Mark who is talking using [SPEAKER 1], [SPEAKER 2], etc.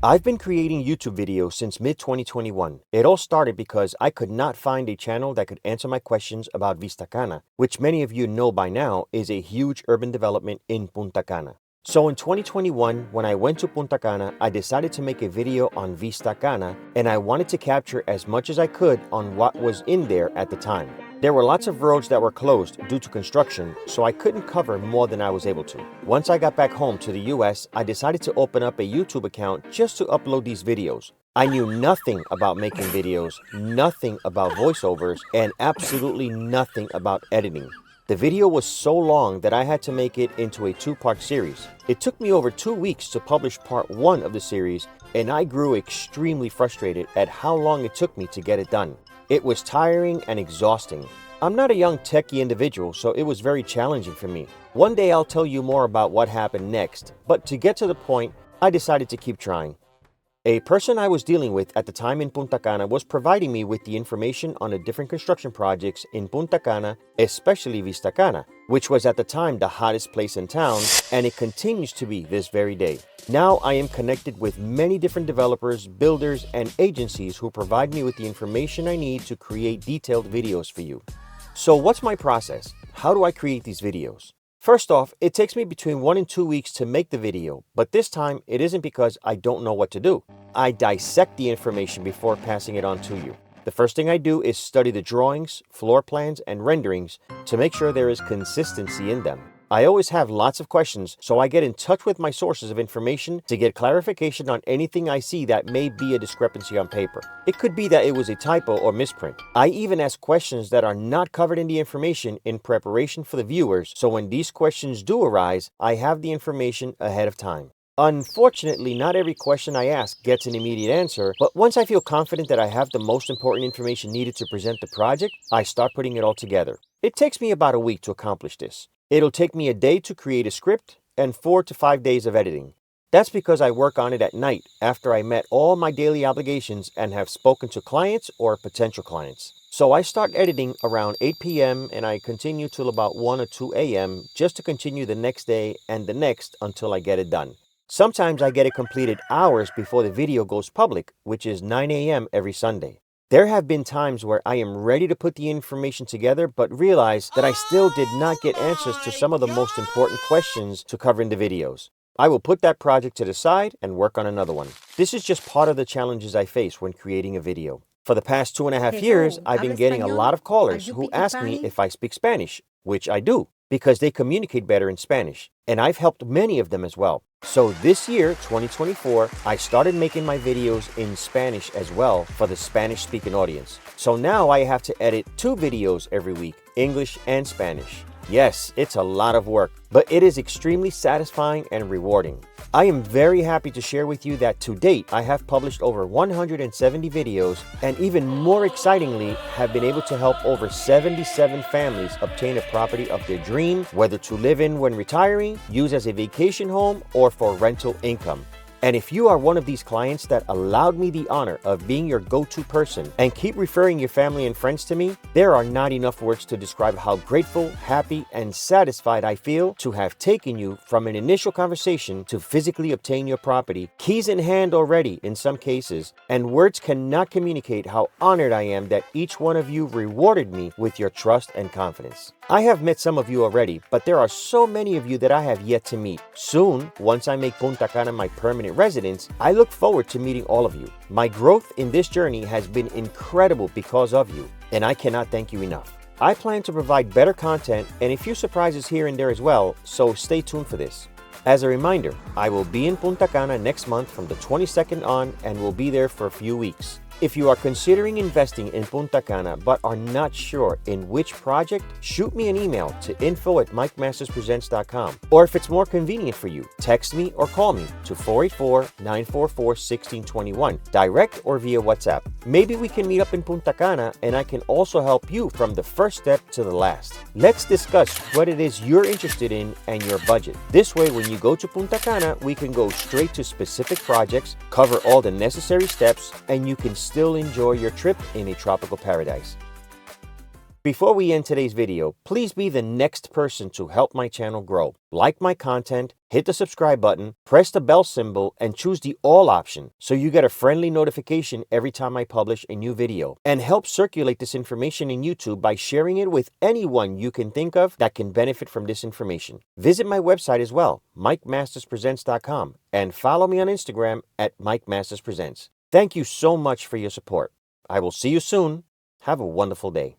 [SPEAKER 1] I've been creating YouTube videos since mid-2021. It all started because I could not find a channel that could answer my questions about Vistana, which many of you know by now is a huge urban development in Punta Cana. So in 2021, when I went to Punta Cana, I decided to make a video on Vistana, and I wanted to capture as much as I could on what was in there at the time. There were lots of roads that were closed due to construction, so I couldn't cover more than I was able to. Once I got back home to the US, I decided to open up a YouTube account just to upload these videos. I knew nothing about making videos, nothing about voiceovers, and absolutely nothing about editing. The video was so long that I had to make it into a two-part series. It took me over 2 weeks to publish part 1 of the series, and I grew extremely frustrated at how long it took me to get it done. It was tiring and exhausting. I'm not a young techie individual, so it was very challenging for me. One day I'll tell you more about what happened next, but to get to the point, I decided to keep trying. A person I was dealing with at the time in Punta Cana was providing me with the information on the different construction projects in Punta Cana, especially Vistana, which was at the time the hottest place in town, and it continues to be this very day. Now I am connected with many different developers, builders, and agencies who provide me with the information I need to create detailed videos for you. So what's my process? How do I create these videos? First off, it takes me between 1 and 2 weeks to make the video, but this time it isn't because I don't know what to do. I dissect the information before passing it on to you. The first thing I do is study the drawings, floor plans, and renderings to make sure there is consistency in them. I always have lots of questions, so I get in touch with my sources of information to get clarification on anything I see that may be a discrepancy on paper. It could be that it was a typo or misprint. I even ask questions that are not covered in the information in preparation for the viewers, so when these questions do arise, I have the information ahead of time. Unfortunately, not every question I ask gets an immediate answer, but once I feel confident that I have the most important information needed to present the project, I start putting it all together. It takes me about a week to accomplish this. It'll take me a day to create a script and 4 to 5 days of editing. That's because I work on it at night after I met all my daily obligations and have spoken to clients or potential clients. So I start editing around 8 p.m. and I continue till about 1 or 2 a.m. just to continue the next day and the next until I get it done. Sometimes I get it completed hours before the video goes public, which is 9 a.m. every Sunday. There have been times where I am ready to put the information together but realize that I still did not get answers to some of the most important questions to cover in the videos. I will put that project to the side and work on another one. This is just part of the challenges I face when creating a video. For the past 2.5 years, I've been getting a lot of callers who ask me if I speak Spanish, which I do, because they communicate better in Spanish, and I've helped many of them as well. So this year, 2024, I started making my videos in Spanish as well for the Spanish-speaking audience. So now I have to edit 2 videos every week, English and Spanish. Yes, it's a lot of work, but it is extremely satisfying and rewarding. I am very happy to share with you that to date, I have published over 170 videos and even more excitingly, have been able to help over 77 families obtain a property of their dream, whether to live in when retiring, use as a vacation home, or for rental income. And if you are one of these clients that allowed me the honor of being your go-to person and keep referring your family and friends to me, there are not enough words to describe how grateful, happy, and satisfied I feel to have taken you from an initial conversation to physically obtain your property, keys in hand already in some cases, and words cannot communicate how honored I am that each one of you rewarded me with your trust and confidence. I have met some of you already, but there are so many of you that I have yet to meet. Soon, once I make Punta Cana my permanent residence, I look forward to meeting all of you. My growth in this journey has been incredible because of you, and I cannot thank you enough. I plan to provide better content and a few surprises here and there as well, so stay tuned for this. As a reminder, I will be in Punta Cana next month from the 22nd on and will be there for a few weeks. If you are considering investing in Punta Cana but are not sure in which project, shoot me an email to info@mikemasterspresents.com. Or if it's more convenient for you, text me or call me to 484-944-1621, direct or via WhatsApp. Maybe we can meet up in Punta Cana and I can also help you from the first step to the last. Let's discuss what it is you're interested in and your budget. This way, when you go to Punta Cana, we can go straight to specific projects, cover all the necessary steps, and you can still enjoy your trip in a tropical paradise. Before we end today's video, please be the next person to help my channel grow. Like my content, hit the subscribe button, press the bell symbol, and choose the all option so you get a friendly notification every time I publish a new video. And help circulate this information in YouTube by sharing it with anyone you can think of that can benefit from this information. Visit my website as well, MikeMastersPresents.com, and follow me on Instagram at MikeMastersPresents. Thank you so much for your support. I will see you soon. Have a wonderful day.